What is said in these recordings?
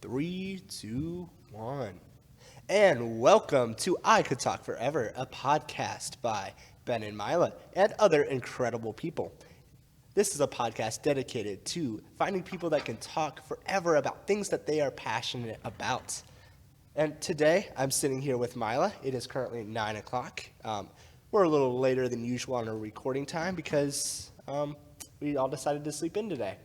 Three, two, one. And welcome to I Could Talk Forever, a podcast by Ben and Myla and other incredible people. This is a podcast dedicated to finding people that can talk forever about things that they are passionate about. And today, I'm sitting here with Myla. It is currently 9 o'clock. We're a little later than usual on our recording time because we all decided to sleep in today.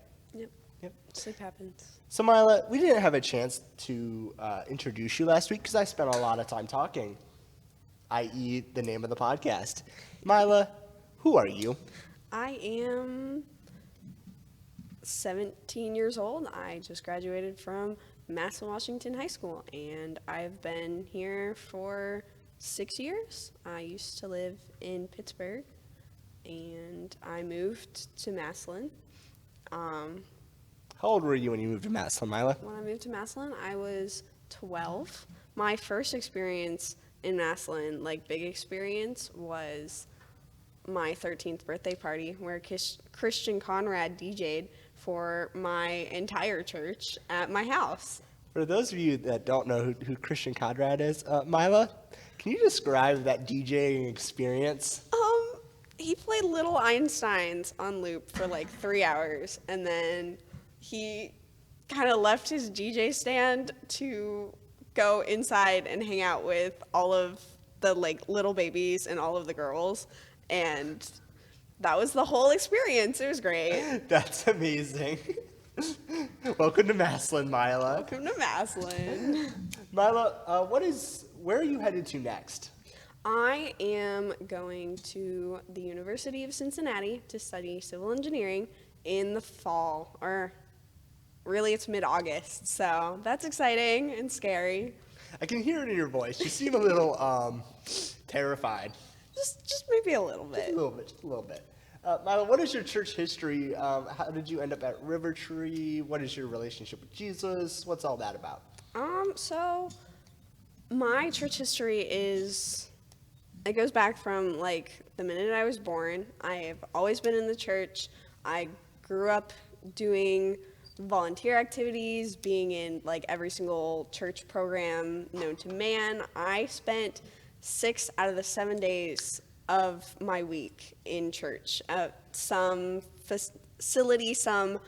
Yep. Sleep happens. So, Myla, we didn't have a chance to introduce you last week because I spent a lot of time talking, i.e. the name of the podcast. Myla, who are you? I am 17 years old. I just graduated from Massillon, Washington High School, and I've been here for 6 years. I used to live in Pittsburgh, and I moved to Massillon. How old were you when you moved to Massillon, Myla? When I moved to Massillon, I was 12. My first experience in Massillon, big experience, was my 13th birthday party where Christian Conrad DJ'd for my entire church at my house. For those of you that don't know who Christian Conrad is, Myla, can you describe that DJing experience? He played Little Einsteins on loop for 3 hours, and then he kind of left his DJ stand to go inside and hang out with all of the little babies and all of the girls, and that was the whole experience. It was great. That's amazing. Welcome to Massillon, Myla. Welcome to Massillon. Myla, where are you headed to next? I am going to the University of Cincinnati to study civil engineering in the fall, or really it's mid-August, so that's exciting and scary. I can hear it in your voice. You seem a little terrified. Just maybe a little bit. Just a little bit. Myla, what is your church history? How did you end up at River Tree? What is your relationship with Jesus? What's all that about? So my church history it goes back from the minute I was born. I have always been in the church. I grew up doing volunteer activities, being in every single church program known to man. I spent 6 out of the 7 days of my week in church, some facility, some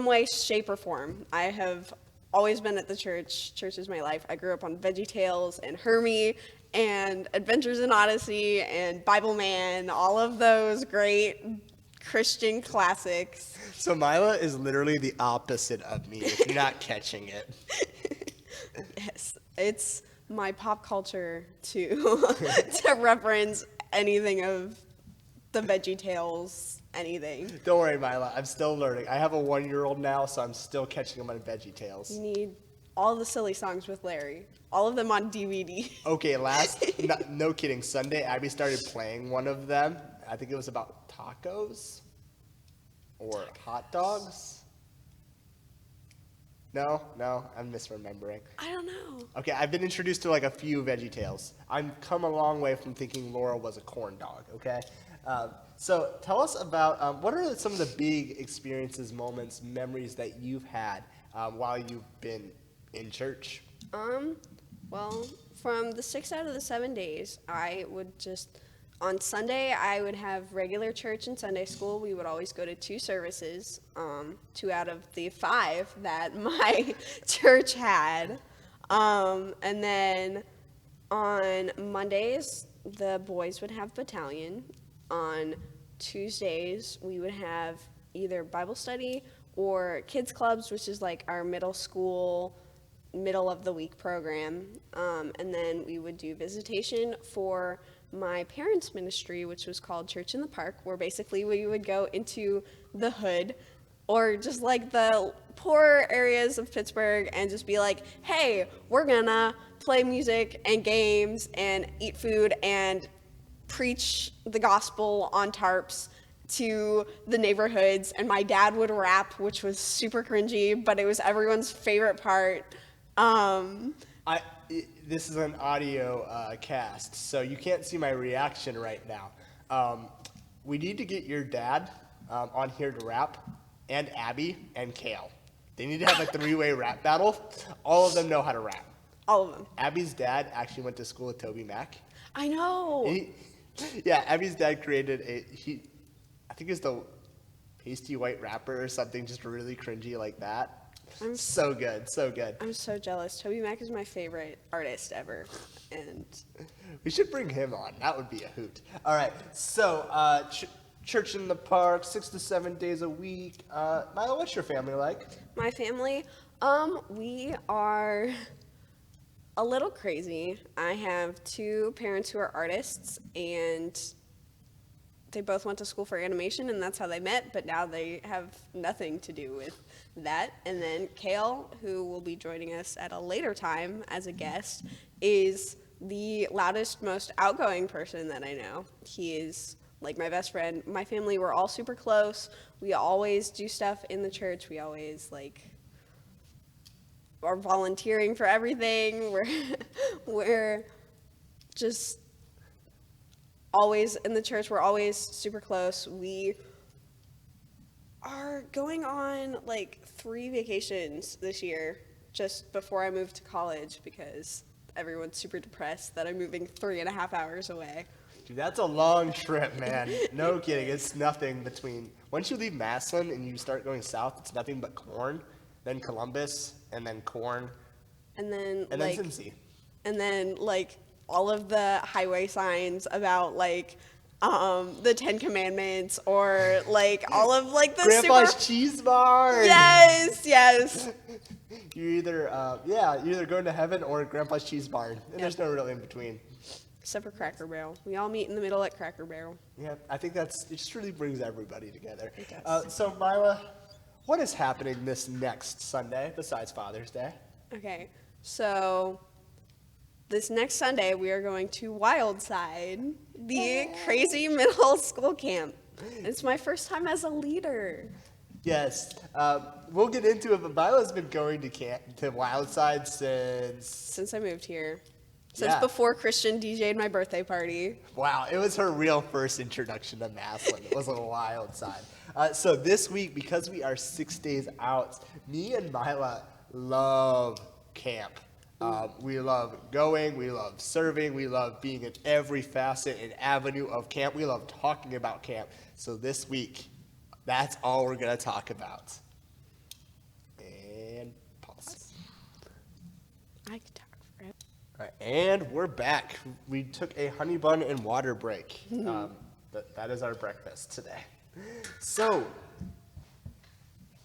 way, shape, or form. I have always been at the church. Church is my life. I grew up on VeggieTales and Hermie and Adventures in Odyssey and Bible Man, all of those great Christian classics. So Myla is literally the opposite of me, if you're not catching it. Yes, it's my pop culture to reference anything of the VeggieTales, anything. Don't worry, Myla. I'm still learning. I have a 1-year-old now, so I'm still catching him on VeggieTales. You need all the silly songs with Larry, all of them on DVD. Okay, no kidding. Sunday, Abby started playing one of them. I think it was about tacos or hot dogs. No, I'm misremembering. I don't know. Okay, I've been introduced to a few VeggieTales. I've come a long way from thinking Laura was a corn dog, okay? So tell us about what are some of the big experiences, moments, memories that you've had while you've been in church? Well, from the 6 out of the 7 days, on Sunday, I would have regular church and Sunday school. We would always go to 2 services, 2 out of the 5 that my church had. And then on Mondays, the boys would have battalion. On Tuesdays, we would have either Bible study or kids clubs, which is our middle school, middle of the week program. And then we would do visitation for my parents' ministry, which was called Church in the Park, where basically we would go into the hood or just the poor areas of Pittsburgh and just be hey, we're gonna play music and games and eat food and preach the gospel on tarps to the neighborhoods. And my dad would rap, which was super cringy, but it was everyone's favorite part. This is an audio cast, so you can't see my reaction right now. We need to get your dad on here to rap, and Abby and Kale. They need to have a three-way rap battle. All of them know how to rap. All of them. Abby's dad actually went to school with Toby Mac. I know. Yeah, Abby's dad created I think it's the pasty white rapper or something, just really cringy like that. So good, so good. I'm so jealous. Toby Mac is my favorite artist ever, and We should bring him on. That would be a hoot. All right, so church in the park, 6 to 7 days a week. Myla, what's your family like? my family, we are a little crazy. I have two parents who are artists, and they both went to school for animation, and that's how they met, but now they have nothing to do with that. And then Kale, who will be joining us at a later time as a guest, is the loudest, most outgoing person that I know. He is like my best friend. My family, we're all super close. We always do stuff in the church. We always are volunteering for everything. We're just always in the church. We're always super close. We are going on 3 vacations this year just before I moved to college because everyone's super depressed that I'm moving 3.5 hours away. Dude, that's a long trip, man. No kidding. It's nothing between, once you leave Massillon and you start going south, it's nothing but corn, then Columbus, and then corn, And then then Cincy. and then all of the highway signs about the 10 Commandments or all of the Grandpa's super cheese bar. yes You're either going to heaven or Grandpa's cheese barn, and there's no real in between. except for Cracker Barrel. We all meet in the middle at Cracker Barrel. Yeah, I think it just really brings everybody together. It does. So Myla, what is happening this next Sunday besides Father's Day? Okay, so this next Sunday we are going to Wildside, the crazy middle school camp. It's my first time as a leader. Yes, we'll get into it, but Myla's been going to Wildside Since I moved here. Since Yeah. before Christian DJ'd my birthday party. Wow, it was her real first introduction to Massillon. It was a wild side. So this week, because we are 6 days out, me and Myla love camp. We love going, we love serving, we love being in every facet and avenue of camp. We love talking about camp. So this week, that's all we're going to talk about. And pause. I could talk forever. All right, and we're back. We took a honey bun and water break. That is our breakfast today. So,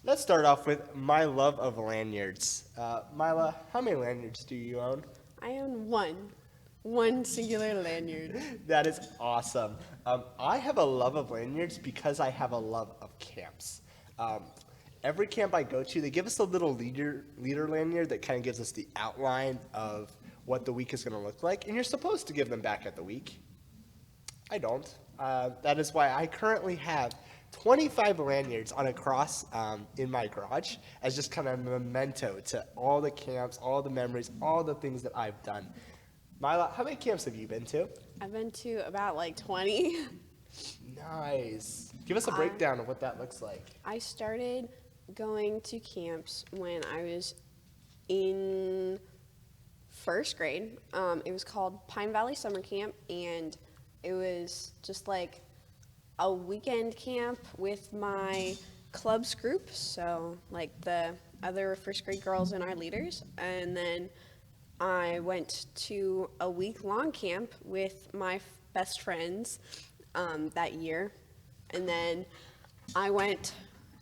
let's start off with my love of lanyards. Myla, how many lanyards do you own? I own one singular lanyard. That is awesome. I have a love of lanyards because I have a love of camps. Every camp I go to, they give us a little leader lanyard that kind of gives us the outline of what the week is going to look like, and you're supposed to give them back at the week. I don't. That is why I currently have 25 lanyards on a cross in my garage as just kind of a memento to all the camps, all the memories, all the things that I've done. Myla, how many camps have you been to? I've been to about 20. Nice. Give us a breakdown of what that looks like. I started going to camps when I was in first grade. It was called Pine Valley Summer Camp, and it was just a weekend camp with my club's group, so the other first grade girls and our leaders. And then I went to a week-long camp with my best friends that year. And then I went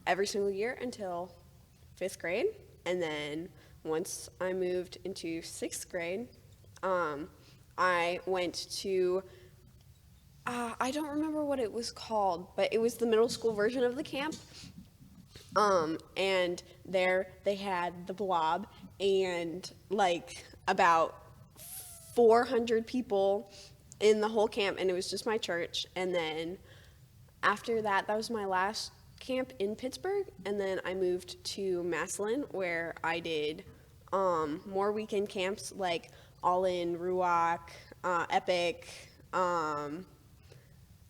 every single year until 5th grade. And then once I moved into 6th grade, I went to I don't remember what it was called, but it was the middle school version of the camp. And there they had the blob and about 400 people in the whole camp, and it was just my church. And then after that, that was my last camp in Pittsburgh, and then I moved to Massillon, where I did more weekend camps All In, Ruach, Epic,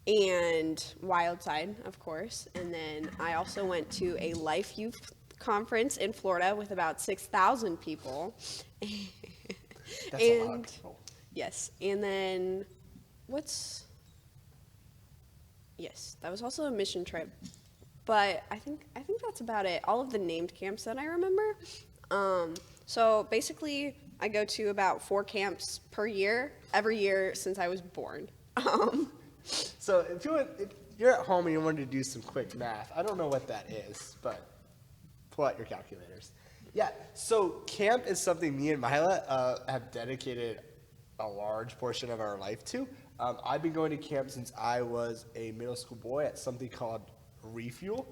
and Wildside, of course. And then I also went to a Life Youth conference in Florida with about 6,000 people. That's a lot of people. Yes, and then what's yes, that was also a mission trip. But I think that's about it. All of the named camps that I remember. So basically, I go to about 4 camps per year, every year since I was born. So if you're at home and you wanted to do some quick math, I don't know what that is, but pull out your calculators. Yeah, so camp is something me and Myla have dedicated a large portion of our life to. I've been going to camp since I was a middle school boy at something called Refuel.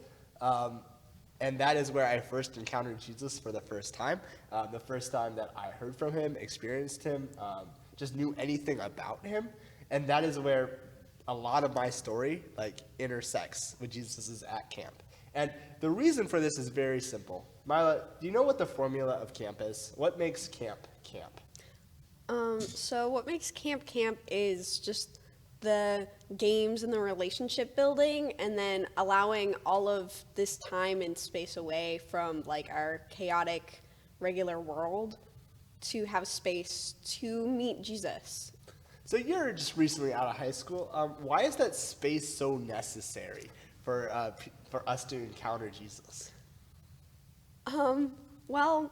And that is where I first encountered Jesus for the first time. The first time that I heard from him, experienced him, just knew anything about him. And that is where a lot of my story intersects with Jesus' at camp. And the reason for this is very simple. Myla, do you know what the formula of camp is? What makes camp camp? So what makes camp camp is just the games and the relationship building, and then allowing all of this time and space away from our chaotic regular world to have space to meet Jesus. So you're just recently out of high school. Why is that space so necessary for us to encounter Jesus? Well,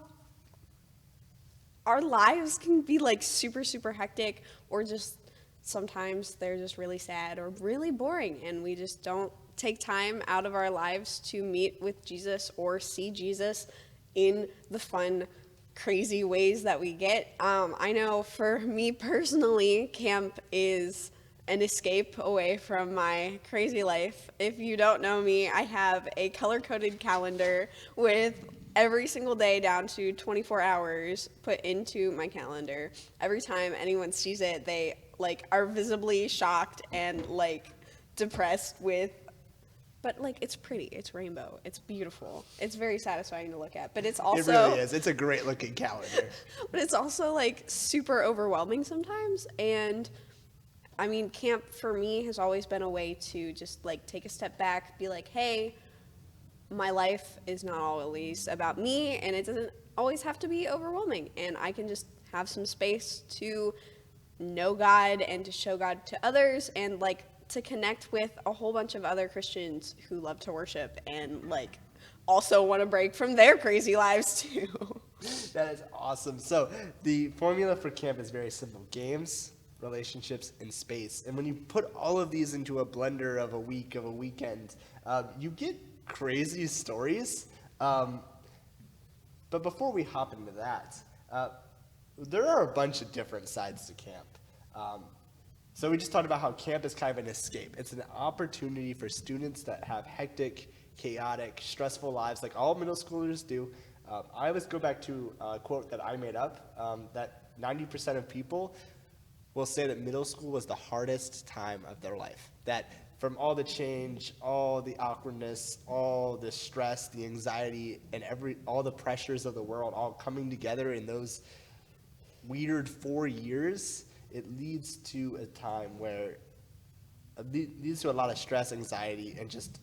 our lives can be super, super hectic, or just sometimes they're just really sad or really boring, and we just don't take time out of our lives to meet with Jesus or see Jesus in the fun, crazy ways that we get. I know for me personally, camp is an escape away from my crazy life. If you don't know me, I have a color-coded calendar with every single day down to 24 hours put into my calendar. Every time anyone sees it, they are visibly shocked and depressed but it's pretty, it's rainbow, it's beautiful, it's very satisfying to look at, but it's also, it really is. It's a great looking calendar. But it's also super overwhelming sometimes. And I mean, camp for me has always been a way to just take a step back, be hey, my life is not always about me, and it doesn't always have to be overwhelming, and I can just have some space to know God and to show God to others, and to connect with a whole bunch of other Christians who love to worship and also want to break from their crazy lives too. That is awesome. So the formula for camp is very simple: games, relationships, and space. And when you put all of these into a blender of a week, of a weekend, you get crazy stories. But before we hop into that, there are a bunch of different sides to camp. So we just talked about how camp is kind of an escape. It's an opportunity for students that have hectic, chaotic, stressful lives like all middle schoolers do. I always go back to a quote that I made up, that 90% of people will say that middle school was the hardest time of their life. That from all the change, all the awkwardness, all the stress, the anxiety, and all the pressures of the world all coming together in those weird 4 years, it leads to a time where it leads to a lot of stress, anxiety, and just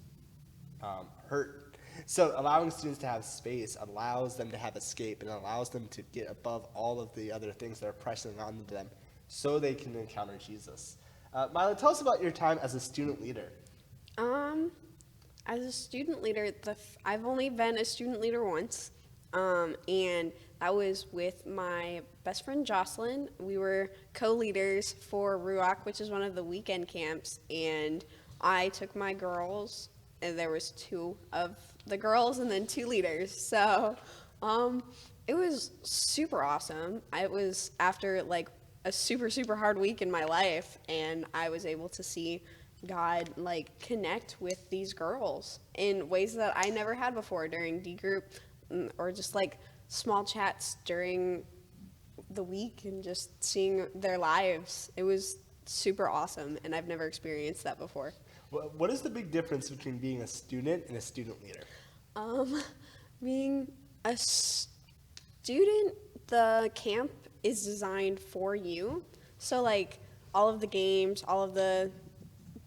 hurt. So allowing students to have space allows them to have escape, and allows them to get above all of the other things that are pressing on them so they can encounter Jesus. Myla, tell us about your time as a student leader. As a student leader, I've only been a student leader once, and that was with my best friend Jocelyn. We were co-leaders for Ruach, which is one of the weekend camps, and I took my girls, and there was 2 of the girls and then 2 leaders. So it was super awesome. It was after a super, super hard week in my life, and I was able to see God connect with these girls in ways that I never had before during D group, or just small chats during the week, and just seeing their lives. It was super awesome, and I've never experienced that before. What is the big difference between being a student and a student leader? Being a student, the camp is designed for you. So all of the games, all of the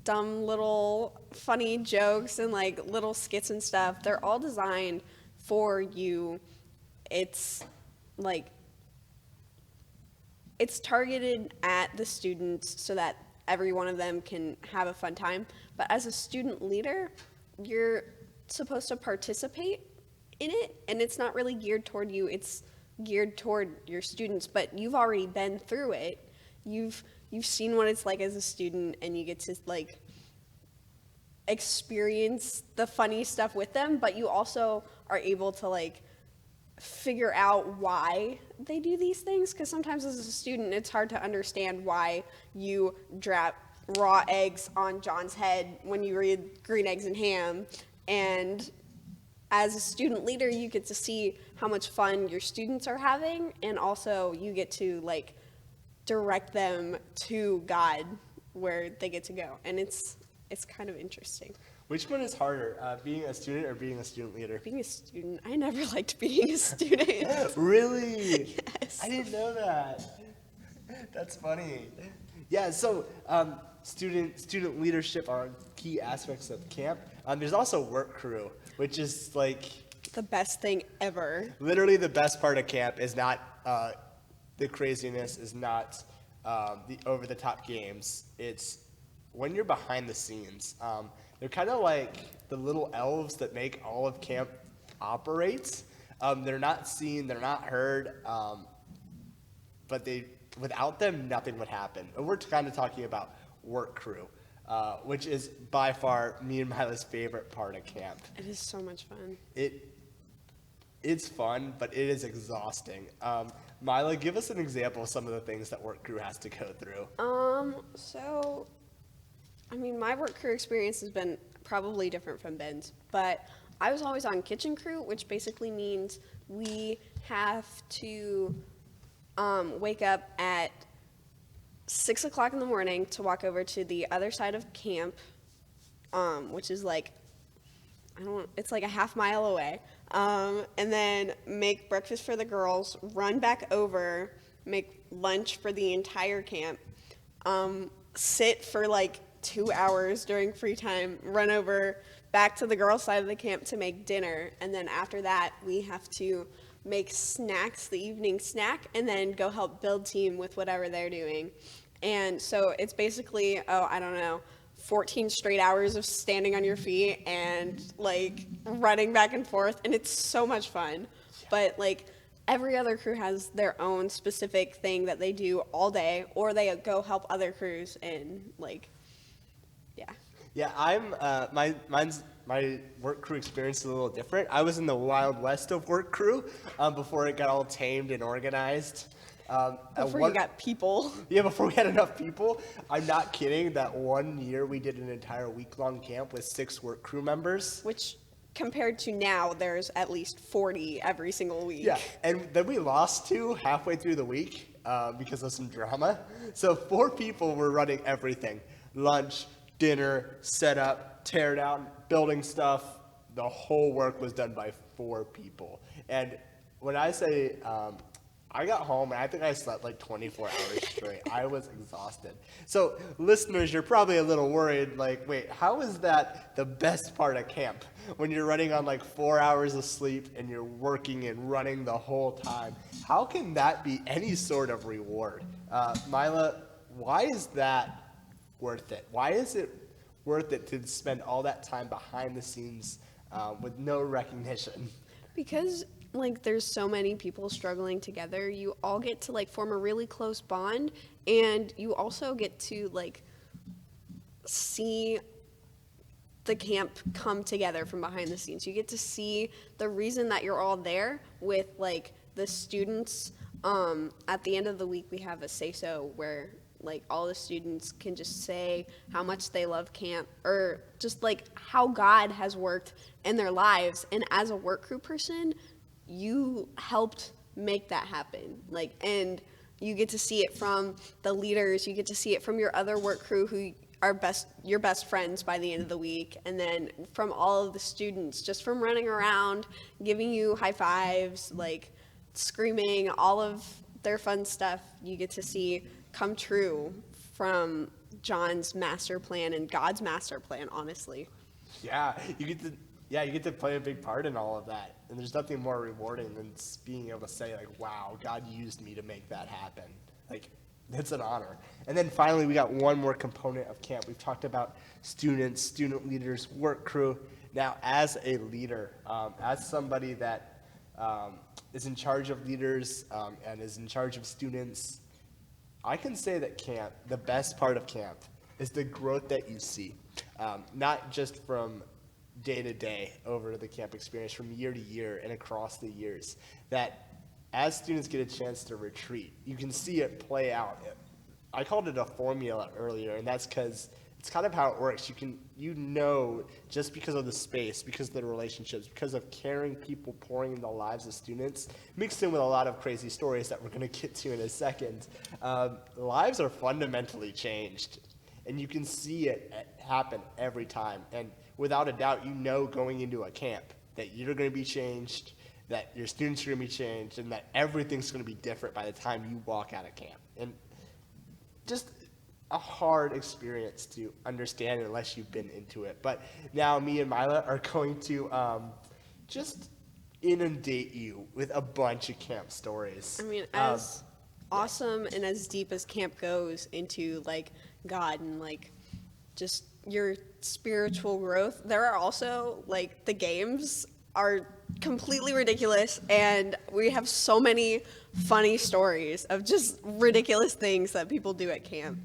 dumb little funny jokes and little skits and stuff, they're all designed for you. It's like, it's targeted at the students so that every one of them can have a fun time. But as a student leader, you're supposed to participate in it, and it's not really geared toward you. It's geared toward your students, but you've already been through it. You've seen what it's like as a student, and you get to like experience the funny stuff with them, but you also are able to like figure out why they do these things, because sometimes as a student it's hard to understand why you drop raw eggs on John's head when you read Green Eggs and Ham. And as a student leader, you get to see how much fun your students are having, and also you get to like direct them to God where they get to go, and it's kind of interesting. Which one is harder, being a student or being a student leader? Being a student, I never liked being a student. Really? Yes. I didn't know that. That's funny. Yeah, so student leadership are key aspects of camp. There's also work crew, which is like The best thing ever. literally the best part of camp is not the craziness, is not the over-the-top games. It's when you're behind the scenes. They're kind of like the little elves that make all of camp operate. They're not seen, they're not heard, but without them, nothing would happen. And we're kind of talking about work crew, which is by far me and Myla's favorite part of camp. It is so much fun. It's fun, but it is exhausting. Myla, give us an example of some of the things that work crew has to go through. So, I mean, my work crew experience has been probably different from Ben's, but I was always on kitchen crew, which basically means we have to wake up at 6 o'clock in the morning to walk over to the other side of camp, which is like, it's like a half-mile away, and then make breakfast for the girls, run back over, make lunch for the entire camp, sit for like 2 hours during free time, run over back to the girls' side of the camp to make dinner, and then after that we have to make snacks, the evening snack, and then go help build team with whatever they're doing. And so it's basically, 14 straight hours of standing on your feet and like running back and forth, and it's so much fun. But like every other crew has their own specific thing that they do all day, or they go help other crews, and like, yeah. Yeah, my work crew experience is a little different. I was in the wild west of work crew before it got all tamed and organized. Before you got people. Yeah, before we had enough people. I'm not kidding. That one year we did an entire week-long camp with 6 work crew members. Which, compared to now, there's at least 40 every single week. Yeah, and then we lost 2 halfway through the week because of some drama. So 4 people were running everything. Lunch, dinner, setup, tear down, building stuff. The whole work was done by 4 people. And when I say I got home and I think I slept like 24 hours straight. I was exhausted. So listeners, you're probably a little worried, like, wait, how is that the best part of camp? When you're running on like 4 hours of sleep and you're working and running the whole time. How can that be any sort of reward? Myla, why is that worth it? Why is it worth it to spend all that time behind the scenes with no recognition? Because like there's so many people struggling together, you all get to like form a really close bond, and you also get to like see the camp come together from behind the scenes. You get to see the reason that you're all there with like the students. At the end of the week we have a say-so where like all the students can just say how much they love camp, or just like how God has worked in their lives. And as a work crew person, you helped make that happen. Like, and you get to see it from the leaders, you get to see it from your other work crew who are your best friends by the end of the week, and then from all of the students, just from running around, giving you high fives, like screaming, all of their fun stuff you get to see come true from John's master plan and God's master plan, honestly. Yeah, you get to Yeah, you get to play a big part in all of that. And there's nothing more rewarding than being able to say, like, wow, God used me to make that happen. Like, it's an honor. And then finally, we got one more component of camp. We've talked about students, student leaders, work crew. Now, as a leader, as somebody that is in charge of leaders and is in charge of students, I can say that camp, the best part of camp, is the growth that you see. Not just from day to day over the camp experience, from year to year and across the years, that as students get a chance to retreat, you can see it play out. I called it a formula earlier, and that's because it's kind of how it works. You know, just because of the space, because of the relationships, because of caring people pouring in the lives of students, mixed in with a lot of crazy stories that we're going to get to in a second, lives are fundamentally changed. And you can see it happen every time. And without a doubt, you know going into a camp that you're going to be changed, that your students are going to be changed, and that everything's going to be different by the time you walk out of camp. And just a hard experience to understand unless you've been into it. But now me and Myla are going to just inundate you with a bunch of camp stories. I mean, as awesome and as deep as camp goes into, like, God and, like, just your spiritual growth, there are also, like, the games are completely ridiculous, and we have so many funny stories of just ridiculous things that people do at camp.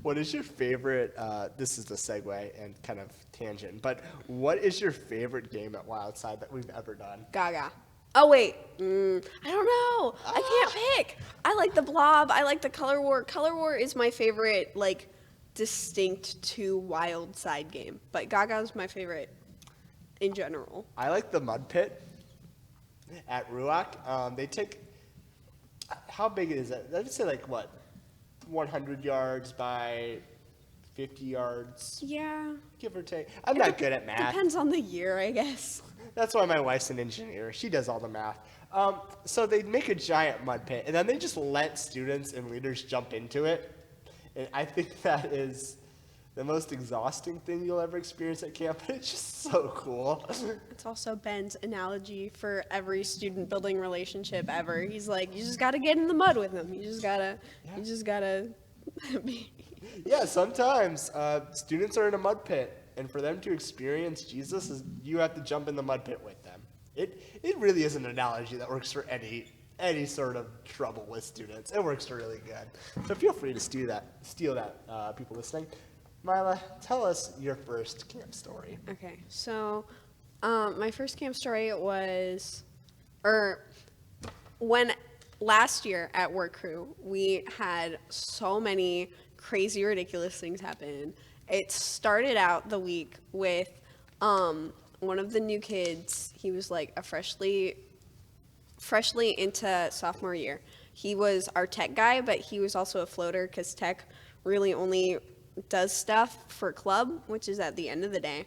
What is your favorite, this is the segue and kind of tangent, but what is your favorite game at Wildside that we've ever done? Gaga. Oh, wait. I don't know. I can't pick. I like the Blob. I like the Color War. Color War is my favorite, like, distinct to Wildside game, but Gaga's my favorite in general. I like the Mud Pit at Ruach. They take, how big is that? I'd say like, what, 100 yards by 50 yards? Yeah. Give or take. I'm not good at math. Depends on the year, I guess. That's why my wife's an engineer. She does all the math. So they make a giant mud pit, and then they just let students and leaders jump into it. And I think that is the most exhausting thing you'll ever experience at camp. It's just so cool. It's also Ben's analogy for every student building relationship ever. He's like, you just gotta get in the mud with them. You just gotta be. Yeah, sometimes students are in a mud pit, and for them to experience Jesus, you have to jump in the mud pit with them. It really is an analogy that works for any sort of trouble with students. It works really good. So feel free to steal that, people listening. Myla, tell us your first camp story. Okay, so my first camp story was, when last year at Work Crew, we had so many crazy, ridiculous things happen. It started out the week with one of the new kids. He was like a freshly into sophomore year. He was our tech guy, but he was also a floater because tech really only does stuff for club, which is at the end of the day.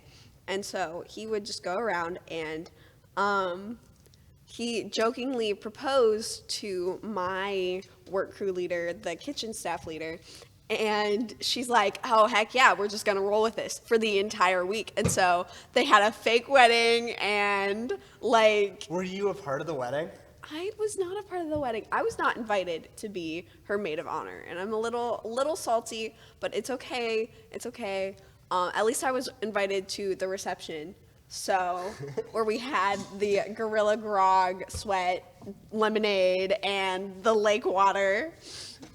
And so he would just go around, and he jokingly proposed to my work crew leader, the kitchen staff leader, and she's like, oh, heck yeah, we're just going to roll with this for the entire week. And so they had a fake wedding, and like... Were you a part of the wedding? I was not a part of the wedding. I was not invited to be her maid of honor, and I'm a little salty, but it's okay. It's okay. At least I was invited to the reception, so where we had the Gorilla Grog, sweat, lemonade, and the lake water.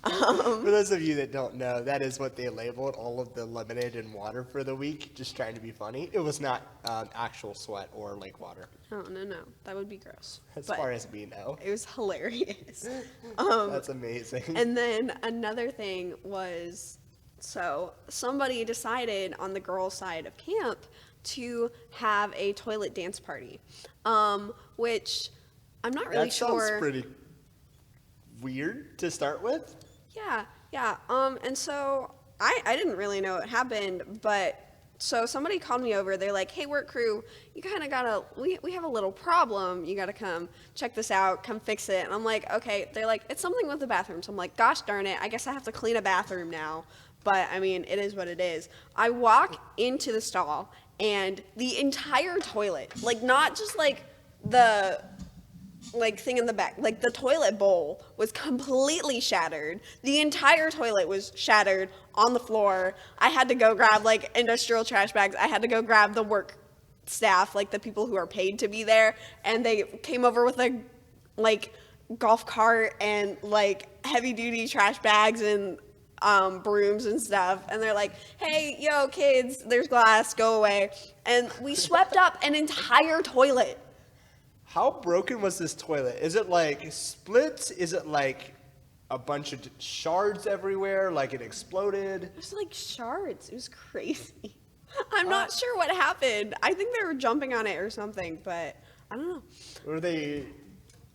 For those of you that don't know, that is what they labeled all of the lemonade and water for the week, just trying to be funny. It was not actual sweat or lake water. Oh, no. That would be gross. As far as we know. It was hilarious. That's amazing. And then another thing was, so somebody decided on the girls' side of camp to have a toilet dance party, which I'm not really sure. That sounds pretty weird to start with. Yeah. And so I didn't really know what happened, but so somebody called me over. They're like, hey, work crew, you kind of gotta, we have a little problem. You gotta come check this out, come fix it. And I'm like, okay. They're like, it's something with the bathroom. So I'm like, gosh darn it, I guess I have to clean a bathroom now. But I mean, it is what it is. I walk into the stall, and the entire toilet, like not just like the like thing in the back, like the toilet bowl was completely shattered. The entire toilet was shattered on the floor. I had to go grab like industrial trash bags. I had to go grab the work staff, like the people who are paid to be there, and they came over with a like golf cart and like heavy duty trash bags and brooms and stuff, and they're like, hey, yo kids, there's glass, go away. And we swept up an entire toilet. How broken was this toilet? Is it like split? Is it like a bunch of shards everywhere? Like it exploded? It was like shards. It was crazy. I'm not sure what happened. I think they were jumping on it or something, but I don't know. Were they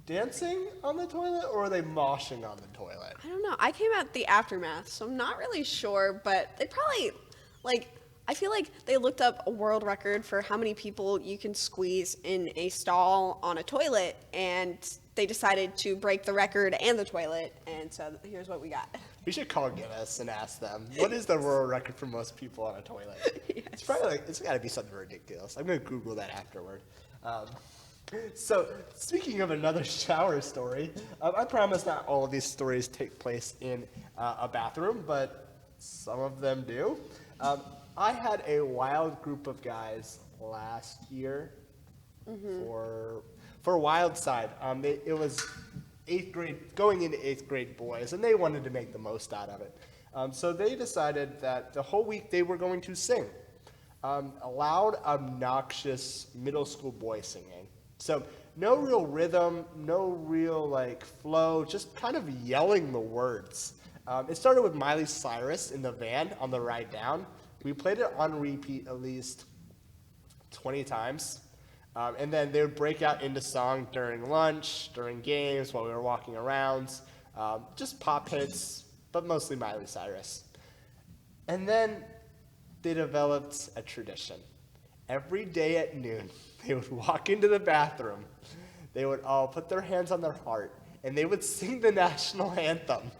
dancing on the toilet or were they moshing on the toilet? I don't know. I came at the aftermath, so I'm not really sure, but they probably, like, I feel like they looked up a world record for how many people you can squeeze in a stall on a toilet, and they decided to break the record and the toilet, and so here's what we got. We should call Guinness and ask them, what is the world record for most people on a toilet? Yes. It's probably like, it's got to be something ridiculous. I'm going to Google that afterward. So, speaking of another shower story, I promise not all of these stories take place in a bathroom, but some of them do. I had a wild group of guys last year for Wild Side. It was 8th grade, going into 8th grade boys, and they wanted to make the most out of it. So they decided that the whole week they were going to sing. A loud, obnoxious middle school boy singing. So no real rhythm, no real like flow, just kind of yelling the words. It started with Miley Cyrus in the van on the ride down. We played it on repeat at least 20 times. And then they would break out into song during lunch, during games, while we were walking around. Just pop hits, but mostly Miley Cyrus. And then they developed a tradition. Every day at noon, they would walk into the bathroom. They would all put their hands on their heart, and they would sing the national anthem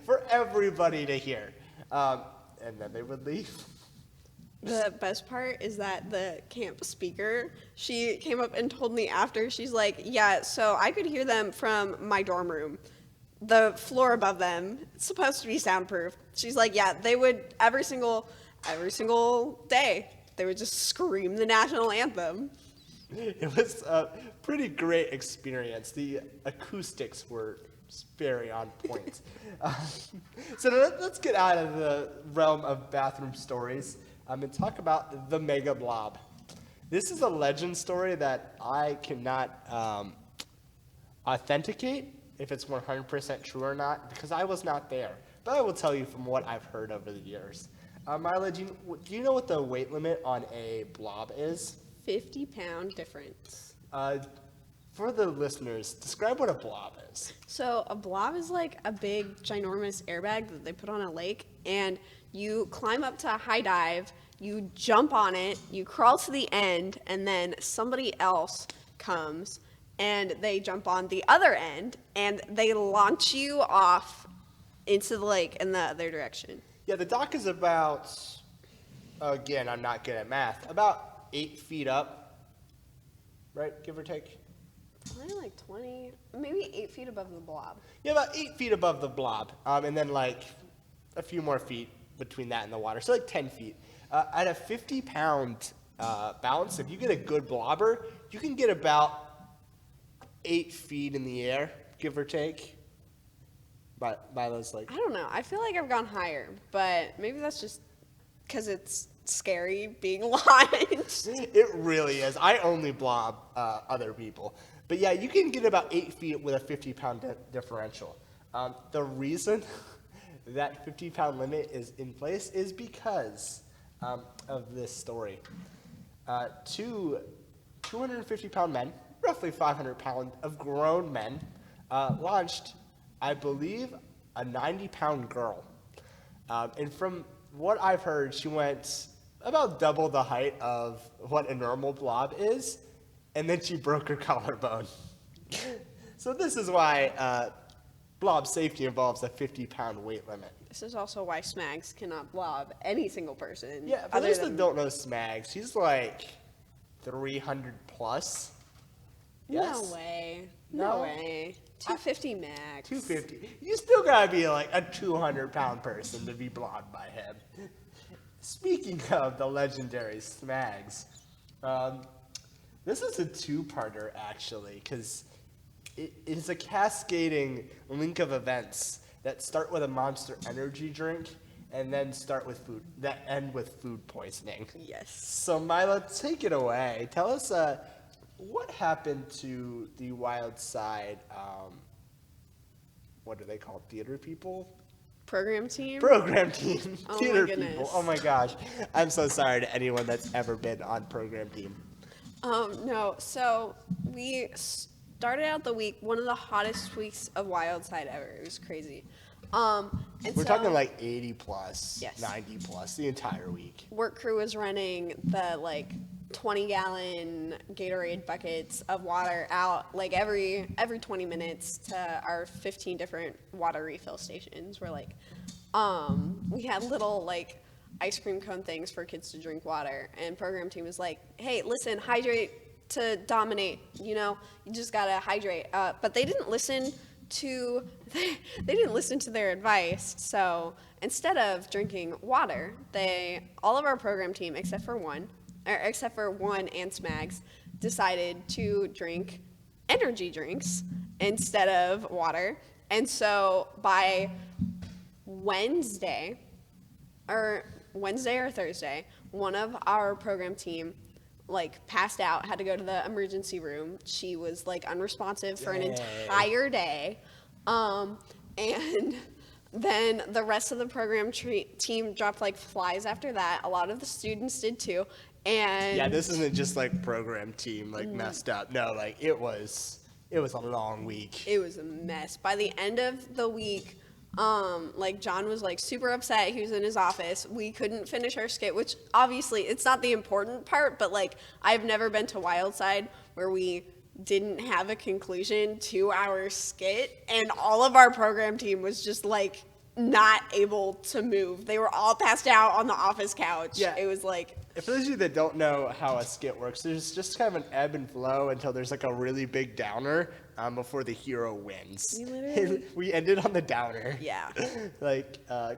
for everybody to hear. And then they would leave. The best part is that the camp speaker, she came up and told me after, she's like, yeah, so I could hear them from my dorm room. The floor above them, it's supposed to be soundproof. She's like, yeah, they would every single day, they would just scream the national anthem. It was a pretty great experience. The acoustics were very on point. So let's get out of the realm of bathroom stories and talk about the Mega Blob. This is a legend story that I cannot authenticate if it's 100% true or not, because I was not there. But I will tell you from what I've heard over the years. Myla, do you know what the weight limit on a blob is? 50-pound difference. For the listeners, describe what a blob is. So a blob is like a big, ginormous airbag that they put on a lake, and you climb up to a high dive, you jump on it, you crawl to the end, and then somebody else comes and they jump on the other end, and they launch you off into the lake in the other direction. Yeah, the dock is about, again, I'm not good at math, about 8 feet up, right, give or take? Probably like 20, maybe 8 feet above the blob. Yeah, about 8 feet above the blob, and then like a few more feet between that and the water, so like 10 feet. At a 50-pound balance, if you get a good blobber, you can get about 8 feet in the air, give or take. But Myla's like, I don't know. I feel like I've gone higher, but maybe that's just because it's scary being launched. It really is. I only blob other people. But yeah, you can get about 8 feet with a 50-pound differential. The reason that 50-pound limit is in place is because of this story. Two 250-pound men, roughly 500 pounds of grown men, launched, I believe, a 90-pound girl. And from what I've heard, she went about double the height of what a normal blob is, and then she broke her collarbone. So this is why blob safety involves a 50-pound weight limit. This is also why Smags cannot blob any single person. Yeah, for those that don't know Smags, he's like 300 plus. Yes? No way. No? No way. 250 max. 250. You still gotta be like a 200-pound person to be blobbed by him. Speaking of the legendary Smags, this is a two-parter actually, because it is a cascading link of events that start with a Monster Energy drink and then end with food poisoning. Yes. So Myla, take it away. Tell us what happened to the Wild Side, what are they called, theater people? Program team? Program team, Oh theater my goodness. people. Oh my gosh. I'm so sorry to anyone that's ever been on program team. No, so we started out the week, one of the hottest weeks of Wild Side ever. It was crazy. And We're so talking like 80 plus, Yes. 90 plus the entire week. work crew was running the 20-gallon Gatorade buckets of water out like every 20 minutes to our 15 different water refill stations. We're we had little ice cream cone things for kids to drink water, and program team was like, hey, listen, hydrate to dominate, you just gotta hydrate. But they didn't listen to their advice. So instead of drinking water, all of our program team except for one and Smags decided to drink energy drinks instead of water. And so by Wednesday or Thursday, one of our program team passed out, had to go to the emergency room. She was unresponsive for an entire day. And then the rest of the program team dropped like flies after that. A lot of the students did too. And Yeah, this isn't just program team messed up. No, it was a long week. it was a mess. By the end of the week, John was super upset. He was in his office. We couldn't finish our skit, which obviously it's not the important part, but I've never been to Wild Side where we didn't have a conclusion to our skit, and all of our program team was just not able to move. They were all passed out on the office couch. Yeah. It was For those of you that don't know how a skit works, there's just kind of an ebb and flow until there's a really big downer before the hero wins. We ended on the downer. Yeah.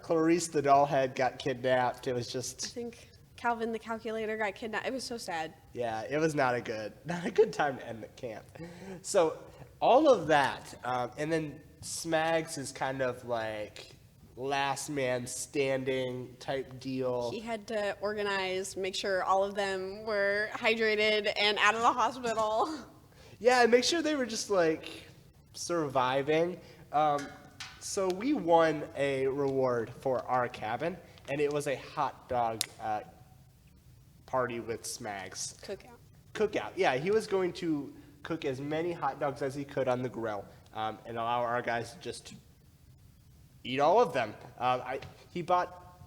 Clarice the dollhead got kidnapped. It was I just, think Calvin the calculator got kidnapped. It was so sad. yeah, it was not a good time to end the camp. So all of that, and then Smags is kind of last man standing type deal. He had to organize, make sure all of them were hydrated and out of the hospital. Yeah, and make sure they were just surviving. So we won a reward for our cabin, and it was a hot dog party with Smags. Cookout. Yeah, he was going to cook as many hot dogs as he could on the grill, and allow our guys to just eat all of them. He bought,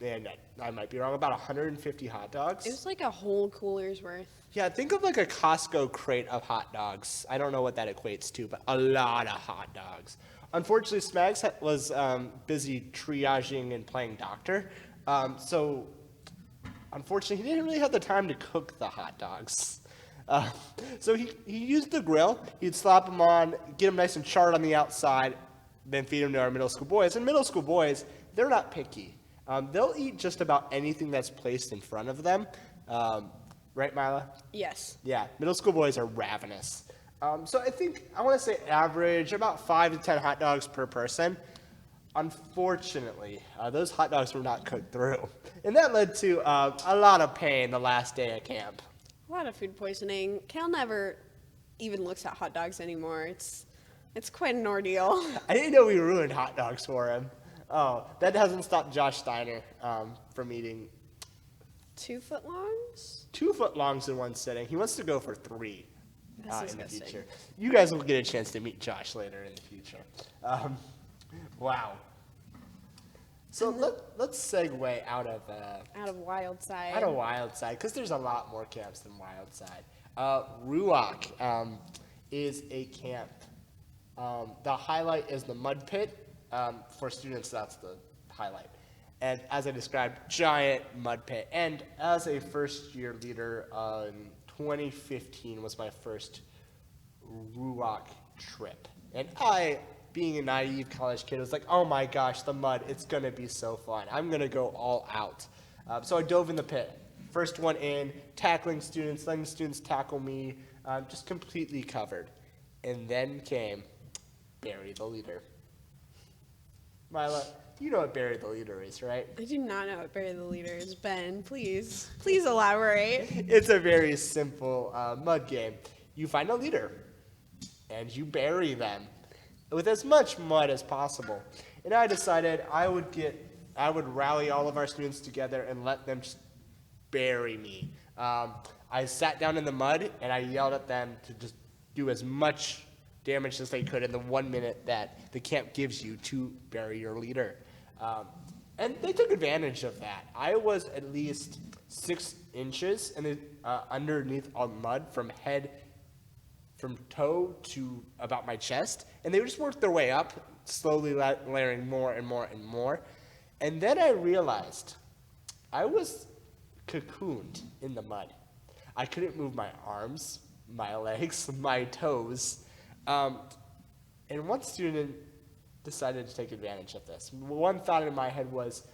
man, I might be wrong, about 150 hot dogs. It was a whole cooler's worth. Yeah, think of a Costco crate of hot dogs. I don't know what that equates to, but a lot of hot dogs. Unfortunately, Smags was busy triaging and playing doctor. So, unfortunately, he didn't really have the time to cook the hot dogs. So he used the grill. He'd slap them on, get them nice and charred on the outside, then feed them to our middle school boys. And middle school boys, they're not picky. They'll eat just about anything that's placed in front of them. Right, Myla? Yes. Yeah, middle school boys are ravenous. So I want to say average about 5 to 10 hot dogs per person. Unfortunately, those hot dogs were not cooked through. And that led to a lot of pain the last day of camp. A lot of food poisoning. Cal never even looks at hot dogs anymore. It's quite an ordeal. I didn't know we ruined hot dogs for him. Oh, that hasn't stopped Josh Steiner from eating 2 foot longs? 2 foot longs in one sitting. He wants to go for 3 That's in the disgusting. future. You guys will get a chance to meet Josh later in the future. Wow. So let's segue out of Wild Side. Wild Side, because there's a lot more camps than Wild Side. Ruach is a camp The highlight is the mud pit. For students, that's the highlight. And as I described, giant mud pit. And as a first-year leader, 2015 was my first Ruach trip. And I, being a naive college kid, was like, oh my gosh, the mud, it's going to be so fun. I'm going to go all out. So I dove in the pit. First one in, tackling students, letting students tackle me, just completely covered. And then came Bury the Leader. Myla, you know what Bury the Leader is, right? I do not know what Bury the Leader is. Ben, please elaborate. It's a very simple mud game. You find a leader, and you bury them with as much mud as possible. And I decided I would rally all of our students together and let them just bury me. I sat down in the mud, and I yelled at them to just do as much damage as they could in the 1 minute that the camp gives you to bury your leader. And they took advantage of that. I was at least 6 inches underneath all mud from toe to about my chest, and they just worked their way up, slowly layering more and more and more. And then I realized I was cocooned in the mud. I couldn't move my arms, my legs, my toes. And one student decided to take advantage of this. One thought in my head was,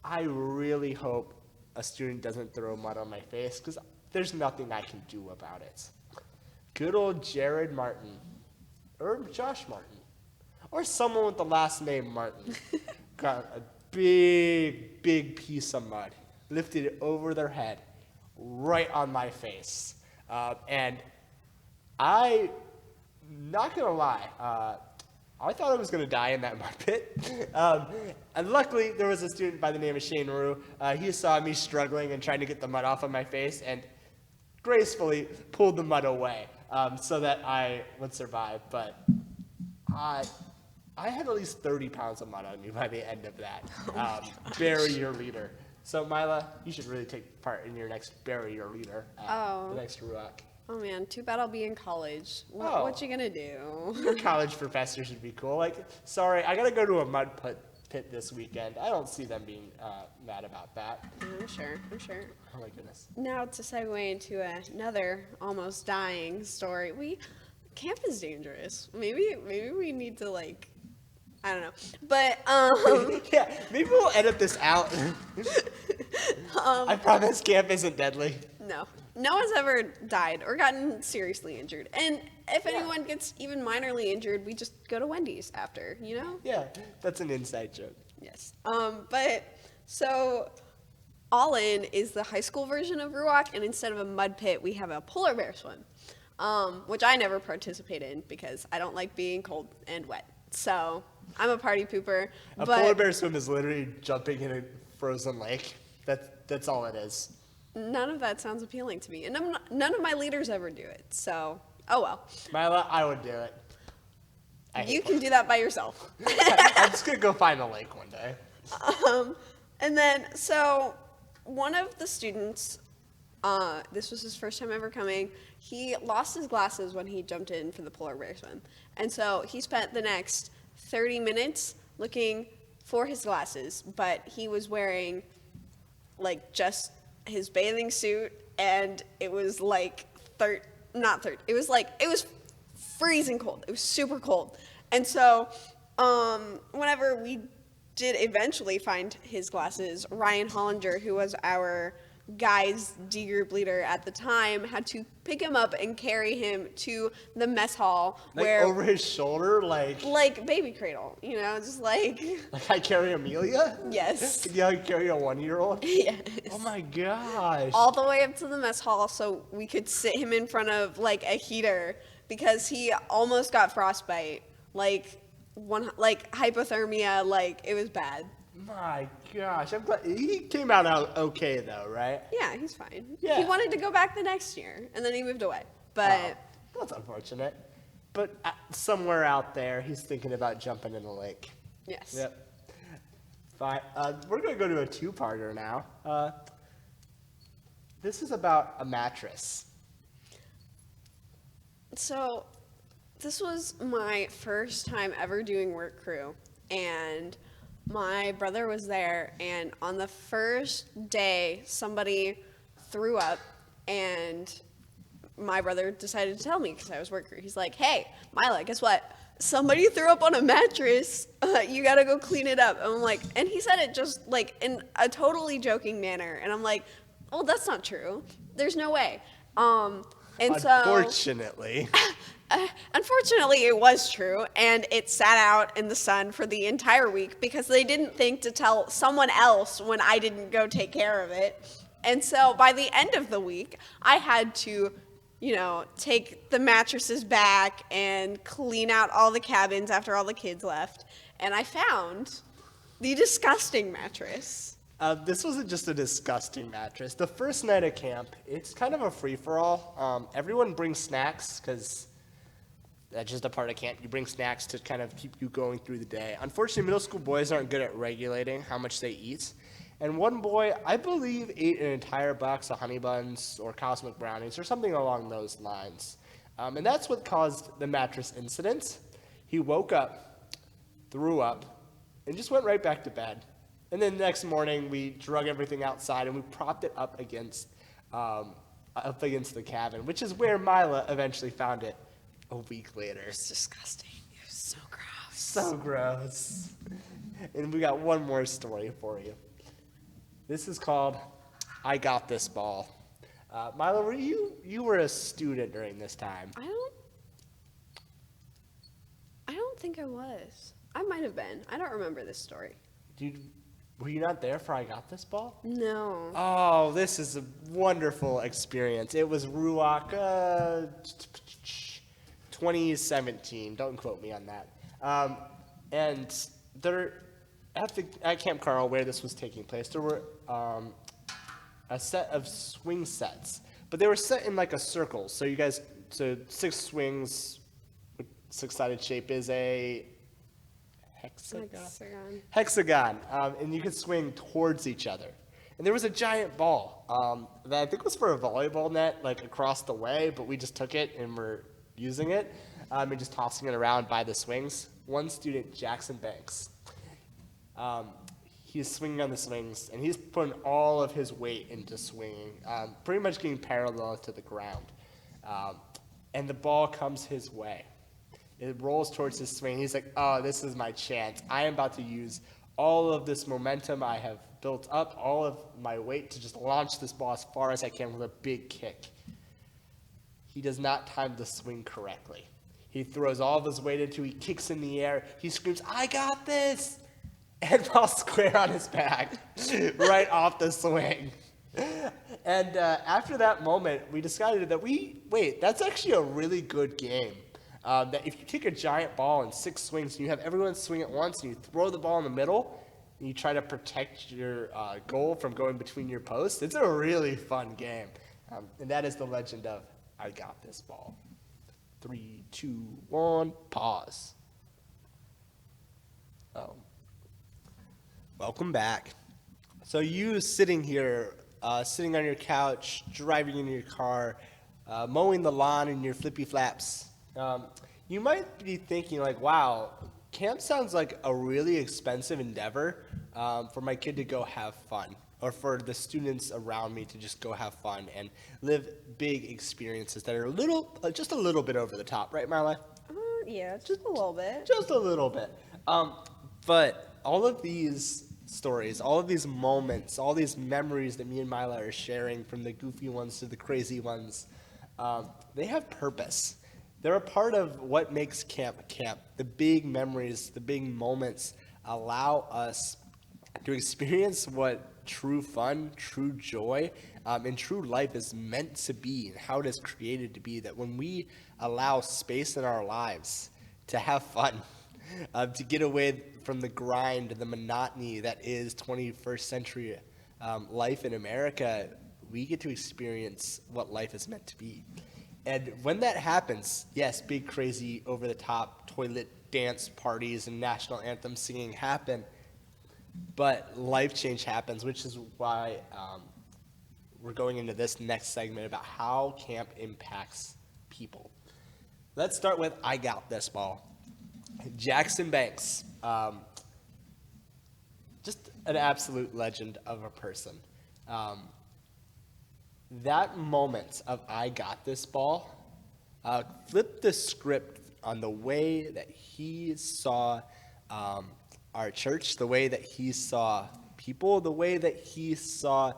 I really hope a student doesn't throw mud on my face because there's nothing I can do about it. Good old Jared Martin, or Josh Martin, or someone with the last name Martin, got a big piece of mud, lifted it over their head, right on my face. And not gonna lie, I thought I was gonna die in that mud pit. And luckily, there was a student by the name of Shane Rue. He saw me struggling and trying to get the mud off of my face and gracefully pulled the mud away so that I would survive. But I had at least 30 pounds of mud on me by the end of that. Bury your leader. So Myla, you should really take part in your next Bury Your Leader, the next Ruach. Oh man, too bad I'll be in college. What you gonna do? Your college professor should be cool. Like, sorry, I gotta go to a mud pit this weekend. I don't see them being mad about that. I'm sure. Oh my goodness. Now to segue into another almost dying story. Camp is dangerous. Maybe we need to I don't know. But yeah, maybe we'll edit this out. I promise camp isn't deadly. No one's ever died or gotten seriously injured. And if anyone gets even minorly injured, we just go to Wendy's after, you know? Yeah, that's an inside joke. Yes. But so All In is the high school version of Ruach, and instead of a mud pit, we have a polar bear swim, which I never participate in because I don't like being cold and wet. So I'm a party pooper. A polar bear swim is literally jumping in a frozen lake. That's all it is. None of that sounds appealing to me, and none of my leaders ever do it. So, oh well. Myla, I would do it. You can do that by yourself. I'm just gonna go find a lake one day. And then, so one of the students, this was his first time ever coming. He lost his glasses when he jumped in for the polar bear swim, and so he spent the next 30 minutes looking for his glasses, but he was wearing just his bathing suit, and it was it was freezing cold. It was super cold. And so whenever we did eventually find his glasses, Ryan Hollinger, who was our guys D group leader at the time, had to pick him up and carry him to the mess hall where over his shoulder, like baby cradle, just like I carry Amelia. Yes. Yeah, I carry a 1-year-old. Yes. Oh my gosh. All the way up to the mess hall so we could sit him in front of a heater because he almost got frostbite, hypothermia, it was bad. My gosh, I'm glad he came out okay though, right? Yeah, he's fine. Yeah. He wanted to go back the next year, and then he moved away. But that's unfortunate. But somewhere out there, he's thinking about jumping in the lake. yes. Yep. Fine. We're gonna go to a two-parter now. This is about a mattress. So This was my first time ever doing work crew, and my brother was there, and on the first day, somebody threw up, and my brother decided to tell me because I was work crew. He's like, "Hey, Myla, guess what? Somebody threw up on a mattress. You gotta go clean it up." And I'm like, and he said it just like in a totally joking manner, and I'm like, "Well, that's not true. There's no way." And Unfortunately. unfortunately, it was true, and it sat out in the sun for the entire week because they didn't think to tell someone else when I didn't go take care of it. And so by the end of the week, I had to, take the mattresses back and clean out all the cabins after all the kids left. And I found the disgusting mattress. This wasn't just a disgusting mattress. The first night of camp, it's kind of a free-for-all. Everyone brings snacks because that's just a part of camp. You bring snacks to kind of keep you going through the day. Unfortunately, middle school boys aren't good at regulating how much they eat. And one boy, I believe, ate an entire box of honey buns or cosmic brownies or something along those lines. And that's what caused the mattress incident. He woke up, threw up, and just went right back to bed. And then the next morning, we drug everything outside and we propped it up against the cabin, which is where Myla eventually found it a week later. It's disgusting. It was so gross. So gross. And we got one more story for you. This is called I Got This Ball. Myla, you were a student during this time. I don't think I was. I might have been. I don't remember this story. Were you not there for I Got This Ball? No. Oh, this is a wonderful experience. It was Ruach 2017. Don't quote me on that. And there, at Camp Carl, where this was taking place, there were a set of swing sets, but they were set in like a circle. So 6 swings, with 6-sided shape is a hexagon, and you could swing towards each other. And there was a giant ball that I think was for a volleyball net, like across the way, but we just took it and were using it and just tossing it around by the swings. One student, Jackson Banks, he's swinging on the swings, and he's putting all of his weight into swinging, pretty much getting parallel to the ground. And the ball comes his way. It rolls towards his swing. He's like, "Oh, this is my chance. I am about to use all of this momentum I have built up, all of my weight to just launch this ball as far as I can with a big kick." He does not time the swing correctly. He throws all of his weight into it. He kicks in the air. He screams, "I got this!" And falls square on his back right off the swing. And after that moment, we decided that that's actually a really good game. That if you take a giant ball in 6 swings and you have everyone swing at once and you throw the ball in the middle and you try to protect your goal from going between your posts, it's a really fun game. And that is the legend of I Got This Ball. 3, 2, 1, pause. Oh. Welcome back. So you sitting here, sitting on your couch, driving in your car, mowing the lawn in your flippy flaps, you might be thinking like, wow, camp sounds like a really expensive endeavor for my kid to go have fun, or for the students around me to just go have fun and live big experiences that are just a little bit over the top, right, Myla? Yeah, just a little bit. Just a little bit. But all of these stories, all of these moments, all these memories that me and Myla are sharing, from the goofy ones to the crazy ones, they have purpose. They're a part of what makes camp camp. The big memories, the big moments allow us to experience what true fun, true joy, and true life is meant to be, and how it is created to be. That when we allow space in our lives to have fun, to get away from the grind, the monotony that is 21st century life in America, we get to experience what life is meant to be. And when that happens, yes, big, crazy, over-the-top toilet dance parties and national anthem singing happen, but life change happens, which is why we're going into this next segment about how camp impacts people. Let's start with I got this ball. Jackson Banks, just an absolute legend of a person. That moment of I got this ball flipped the script on the way that he saw our church, the way that he saw people, the way that he saw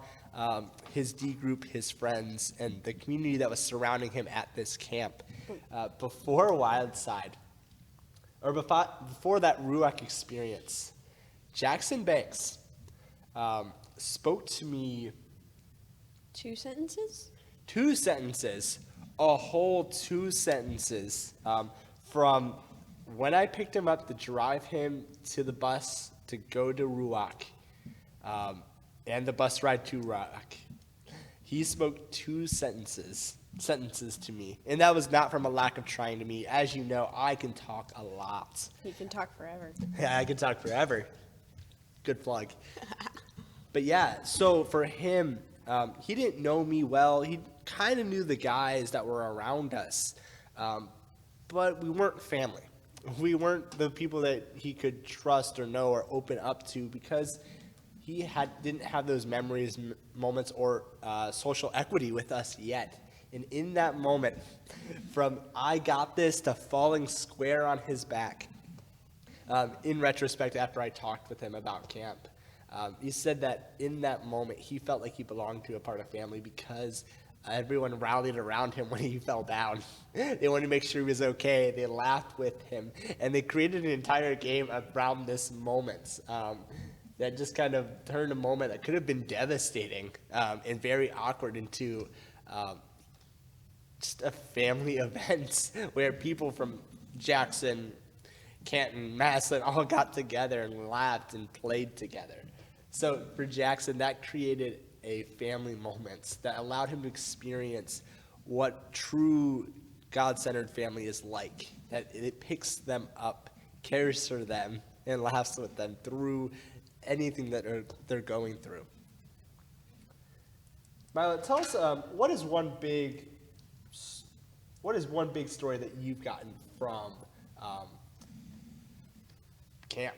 his D group, his friends, and the community that was surrounding him at this camp. Before Wildside, or before that Ruach experience, Jackson Banks spoke to me 2 sentences? 2 sentences, a whole 2 sentences, from when I picked him up to drive him to the bus to go to Ruach, and the bus ride to Ruach. He spoke 2 sentences to me, and that was not from a lack of trying to me. As you know, I can talk a lot. You can talk forever. Yeah, I can talk forever. Good plug. But yeah, so for him, he didn't know me well. He kind of knew the guys that were around us, but we weren't family. We weren't the people that he could trust or know or open up to because he didn't have those memories, moments, or social equity with us yet. And in that moment, from I got this to falling square on his back, in retrospect, after I talked with him about camp, he said that in that moment, he felt like he belonged to a part of family because everyone rallied around him when he fell down. They wanted to make sure he was okay. They laughed with him, and they created an entire game around this moment that just kind of turned a moment that could have been devastating and very awkward into just a family event where people from Jackson, Canton, Massillon all got together and laughed and played together. So for Jackson, that created a family moment that allowed him to experience what true God-centered family is like, that it picks them up, cares for them, and laughs with them through anything that they're going through. Myla, tell us what is one big story that you've gotten from camp?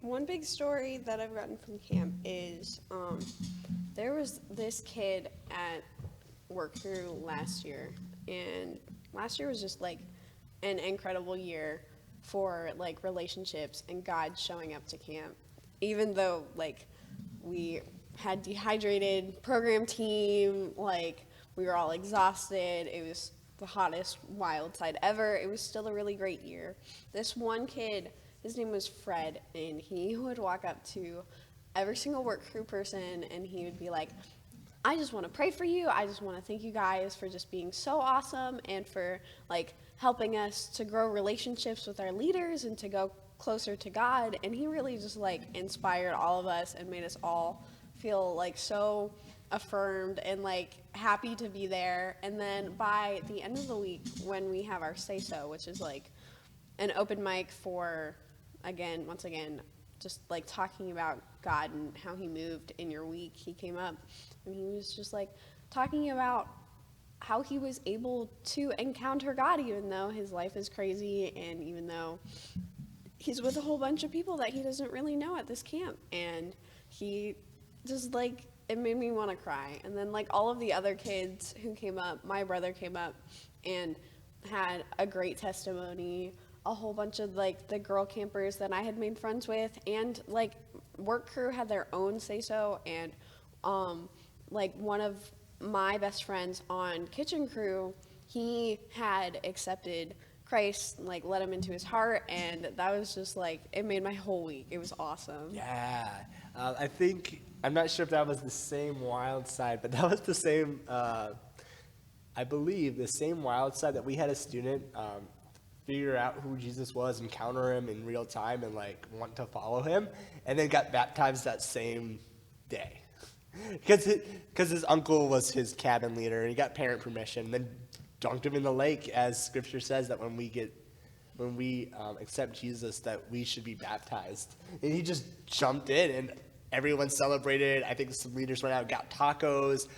One big story that I've gotten from camp is there was this kid at work through last year, and last year was just like an incredible year for like relationships and God showing up to camp. Even though like we had dehydrated program team, like we were all exhausted, it was the hottest wild side ever, it was still a really great year. This one kid, his name was Fred, and he would walk up to every single work crew person and he would be like, I just want to pray for you. I just want to thank you guys for just being so awesome and for like helping us to grow relationships with our leaders and to go closer to God. And he really just like inspired all of us and made us all feel like so affirmed and like happy to be there. And then by the end of the week, when we have our say so, which is like an open mic for once again, just like talking about God and how he moved in your week, he came up and he was just like talking about how he was able to encounter God even though his life is crazy and even though he's with a whole bunch of people that he doesn't really know at this camp. And he just like, it made me want to cry. And then like all of the other kids who came up, my brother came up and had a great testimony. A whole bunch of like the girl campers that I had made friends with, and like work crew had their own say so, and like one of my best friends on kitchen crew, he had accepted Christ, like let him into his heart, and that was just like, it made my whole week. It was awesome. Yeah, I think, I'm not sure if that was the same wild side, but that was the same, I believe the same wild side that we had a student figure out who Jesus was, encounter him in real time, and like want to follow him, and then got baptized that same day because his uncle was his cabin leader, and he got parent permission, and then dunked him in the lake, as Scripture says that when we accept Jesus, that we should be baptized. And he just jumped in, and everyone celebrated. I think some leaders went out and got tacos.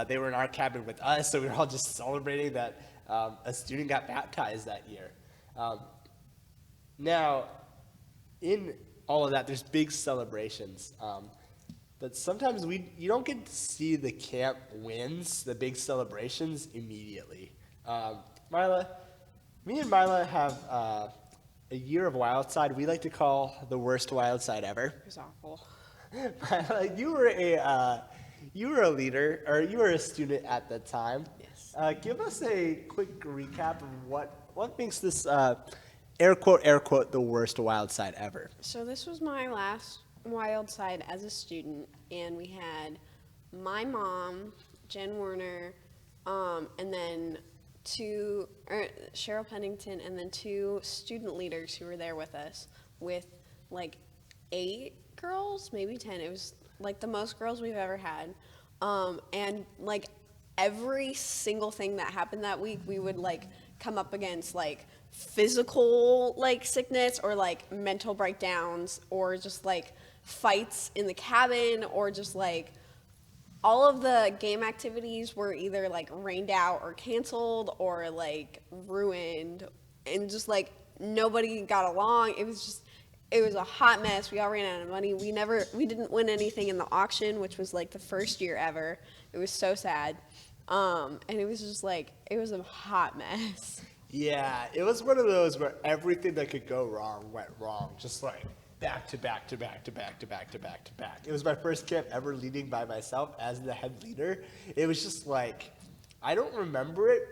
They were in our cabin with us, so we were all just celebrating that a student got baptized that year. Now, in all of that, there's big celebrations. But sometimes you don't get to see the camp wins, the big celebrations, immediately. Me and Myla have a year of wild side we like to call the worst wild side ever. It was awful. Myla, you were a leader, or you were a student at the time. Yes. Give us a quick recap of what makes this air quote the worst wild side ever. So this was my last wild side as a student, and we had my mom, Jen Werner, and then Cheryl Pennington, and then 2 student leaders who were there with us, with like 8 girls, maybe 10. It was like the most girls we've ever had, and like every single thing that happened that week, we would like come up against like physical like sickness or like mental breakdowns or just like fights in the cabin, or just like all of the game activities were either like rained out or canceled or like ruined, and just like nobody got along. It was a hot mess. We all ran out of money. We didn't win anything in the auction, which was like the first year ever. It was so sad. And it was just like, it was a hot mess. Yeah, it was one of those where everything that could go wrong went wrong, just like back to back to back to back to back to back to back. It was my first camp ever leading by myself as the head leader. It was just like, I don't remember it.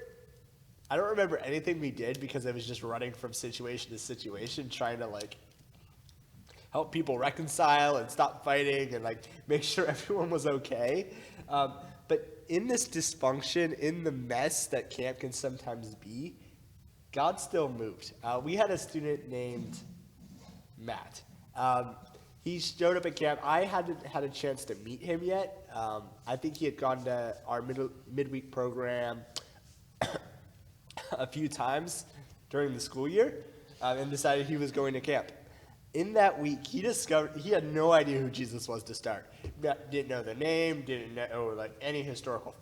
I don't remember anything we did because I was just running from situation to situation, trying to like help people reconcile and stop fighting and like make sure everyone was okay. But in this dysfunction, in the mess that camp can sometimes be, God still moved. We had a student named Matt. He showed up at camp. I hadn't had a chance to meet him yet. I think he had gone to our midweek program a few times during the school year and decided he was going to camp. In that week, he had no idea who Jesus was to start. Didn't know the name, didn't know like any historical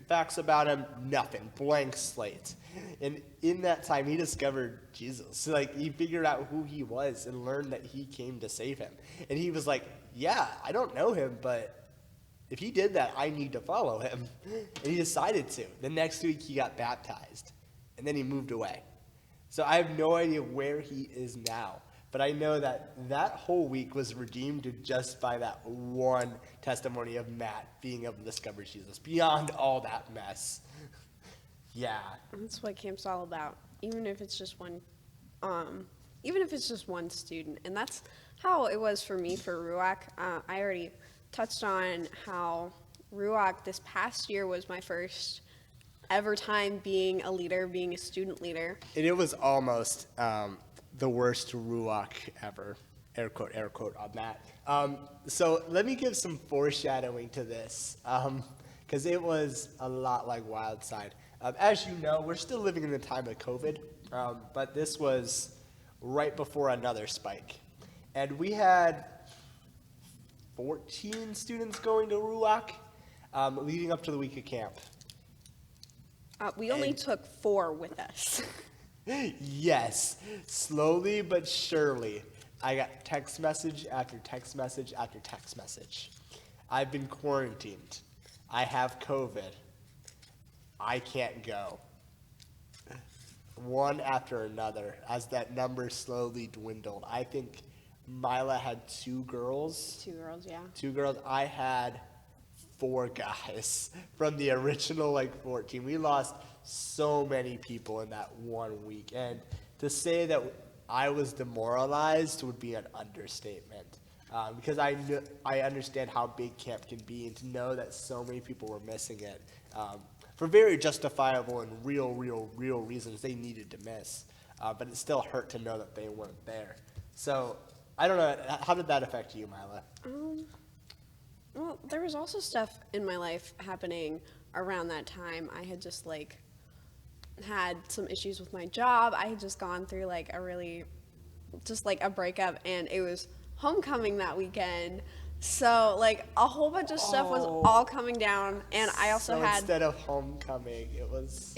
facts about him, nothing, blank slate. And in that time, he discovered Jesus. Like, he figured out who he was and learned that he came to save him. And he was like, yeah, I don't know him, but if he did that, I need to follow him. And he decided to. The next week, he got baptized, and then he moved away. So I have no idea where he is now. But I know that whole week was redeemed just by that one testimony of Matt being able to discover Jesus beyond all that mess. Yeah. That's what camp's all about. Even if it's just one student. And that's how it was for me for Ruach. I already touched on how Ruach this past year was my first ever time being a leader, being a student leader. And it was almost the worst Ruach ever, air quote on that. So let me give some foreshadowing to this, because it was a lot like Wildside. As you know, we're still living in the time of COVID, but this was right before another spike. And we had 14 students going to Ruach leading up to the week of camp. We only took 4 with us. Yes, slowly but surely, I got text message after text message after text message. I've been quarantined. I have COVID. I can't go. One after another, as that number slowly dwindled. I think Myla had 2 girls. 2 girls, yeah. 2 girls. I had 4 guys from the original 14. We lost so many people in that one week, and to say that I was demoralized would be an understatement, because I understand how big camp can be, and to know that so many people were missing it for very justifiable and real reasons they needed to miss, but it still hurt to know that they weren't there. So I don't know, how did that affect you, Myla? Well, there was also stuff in my life happening around that time. I had just had some issues with my job. I had just gone through a breakup, and it was homecoming that weekend. So, like, a whole bunch of stuff was all coming down, and I also So had, instead of homecoming, it was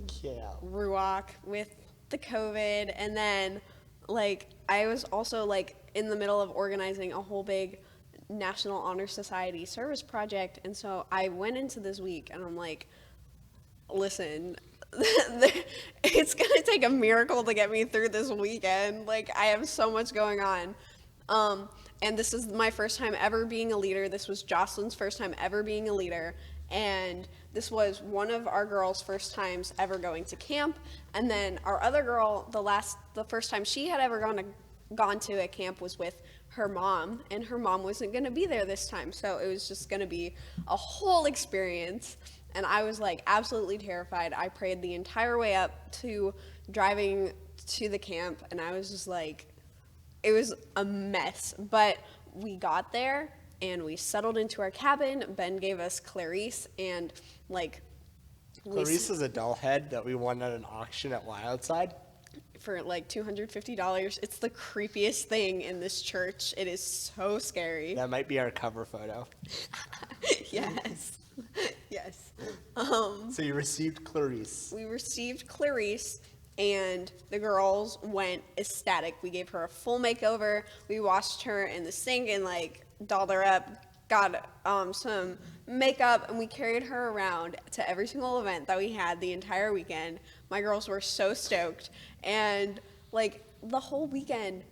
camp. Ruach with the COVID, and then, like, I was also, like, in the middle of organizing a whole big National Honor Society service project, and so I went into this week, and I'm like, listen, it's gonna take a miracle to get me through this weekend. Like, I have so much going on. And this is my first time ever being a leader. This was Jocelyn's first time ever being a leader. And this was one of our girls' first times ever going to camp. And then our other girl, the first time she had ever gone to a camp was with her mom, and her mom wasn't going to be there this time. So it was just going to be a whole experience. And I was like absolutely terrified. I prayed the entire way up to driving to the camp, and I was just like, it was a mess. But we got there and we settled into our cabin. Ben gave us Clarice, and like Clarice is a doll head that we won at an auction at Wildside. for like $250. It's the creepiest thing in this church. It is so scary. That might be our cover photo. Yes. Yes. So you received Clarice. We received Clarice, and the girls went ecstatic. We gave her a full makeover. We washed her in the sink and like dolled her up, got some makeup, and we carried her around to every single event that we had the entire weekend. My girls were so stoked, and like the whole weekend,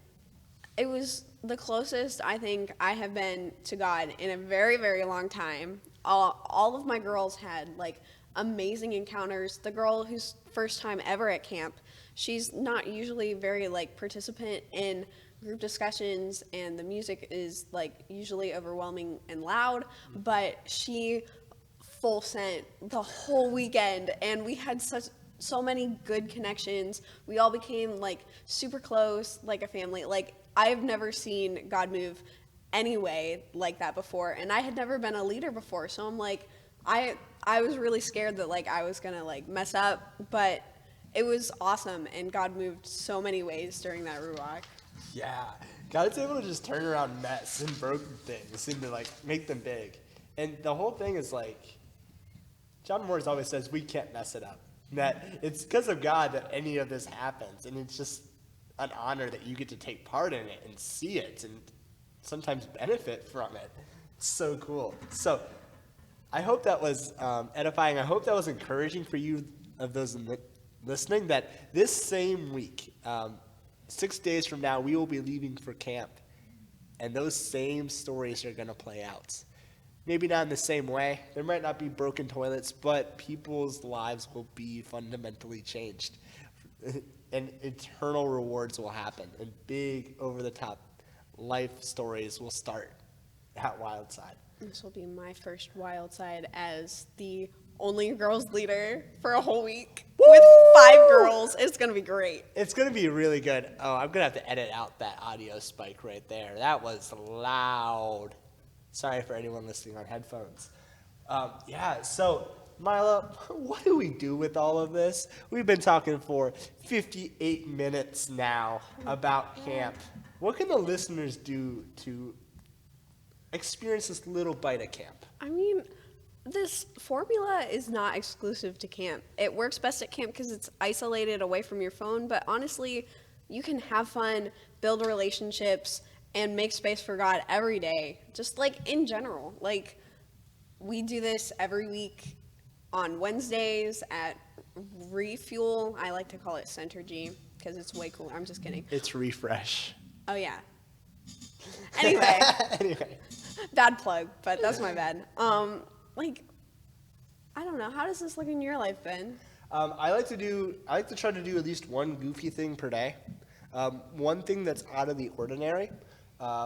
it was the closest I think I have been to God in a very, very long time. All of my girls had like amazing encounters. The girl who's first time ever at camp, she's not usually very like participant in group discussions, and the music is like usually overwhelming and loud, but she full sent the whole weekend, and we had so many good connections. We all became like super close, like a family. Like, I've never seen God move anyway like that before, and I had never been a leader before, so I'm like, I was really scared that like I was gonna like mess up, but it was awesome, and God moved so many ways during that Ruach. Yeah, God's able to just turn around mess and broken things and to like make them big. And the whole thing is like, John Morris always says we can't mess it up. That it's because of God that any of this happens, and it's just an honor that you get to take part in it and see it and sometimes benefit from it. It's so cool. So I hope that was edifying. I hope that was encouraging for you of those listening, that this same week, 6 days from now, we will be leaving for camp, and those same stories are going to play out. Maybe not in the same way. There might not be broken toilets, but people's lives will be fundamentally changed. And eternal rewards will happen, and big, over-the-top life stories will start at Wildside. This will be my first Wildside as the only girls leader for a whole week. Woo! With 5 girls. It's going to be great. It's going to be really good. Oh, I'm going to have to edit out that audio spike right there. That was loud. Sorry for anyone listening on headphones. Yeah, so Myla, what do we do with all of this? We've been talking for 58 minutes now about camp. What can the listeners do to experience this little bite of camp? I mean, this formula is not exclusive to camp. It works best at camp because it's isolated away from your phone, but honestly, you can have fun, build relationships, and make space for God every day, just like in general. Like, we do this every week on Wednesdays at Refuel. I like to call it Center G because it's way cooler. I'm just kidding. It's Refresh. Oh, yeah. Anyway. Anyway. Bad plug, but that's my bad. Like, I don't know. How does this look in your life, Ben? I like to try to do at least one goofy thing per day. One thing that's out of the ordinary,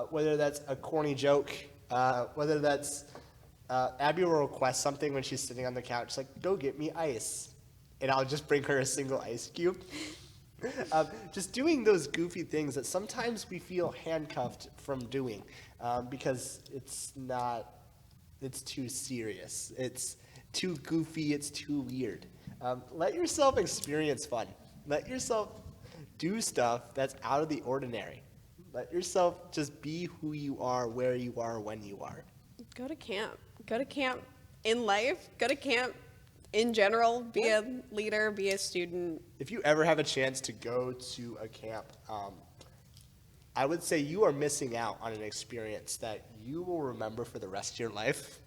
whether that's a corny joke, whether that's Abby will request something when she's sitting on the couch, like, go get me ice. And I'll just bring her a single ice cube. Just doing those goofy things that sometimes we feel handcuffed from doing because it's too serious. It's too goofy. It's too weird. Let yourself experience fun. Let yourself do stuff that's out of the ordinary. Let yourself just be who you are, where you are, when you are. Go to camp. Go to camp in life. Go to camp in general. Be a leader. Be a student. If you ever have a chance to go to a camp, I would say you are missing out on an experience that you will remember for the rest of your life.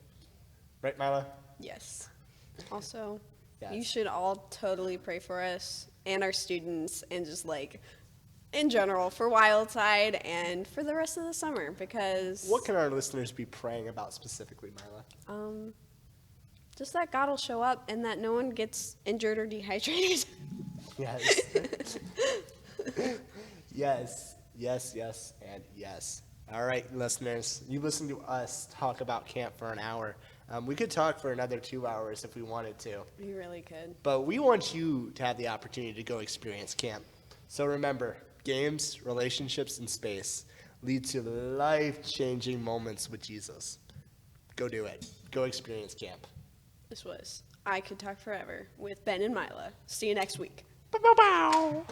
Right, Myla? Yes. Also, Yes. you should all totally pray for us and our students and just like in general for Wildside and for the rest of the summer because What can our listeners be praying about specifically, Myla? just that God will show up and that no one gets injured or dehydrated. Yes. yes, and yes. All right, listeners, you listen to us talk about camp for an hour. We could talk for another 2 hours if we wanted to. We really could. But we want you to have the opportunity to go experience camp. So remember, games, relationships, and space lead to life-changing moments with Jesus. Go do it. Go experience camp. This was I Could Talk Forever with Ben and Myla. See you next week. Bow, bow, bow.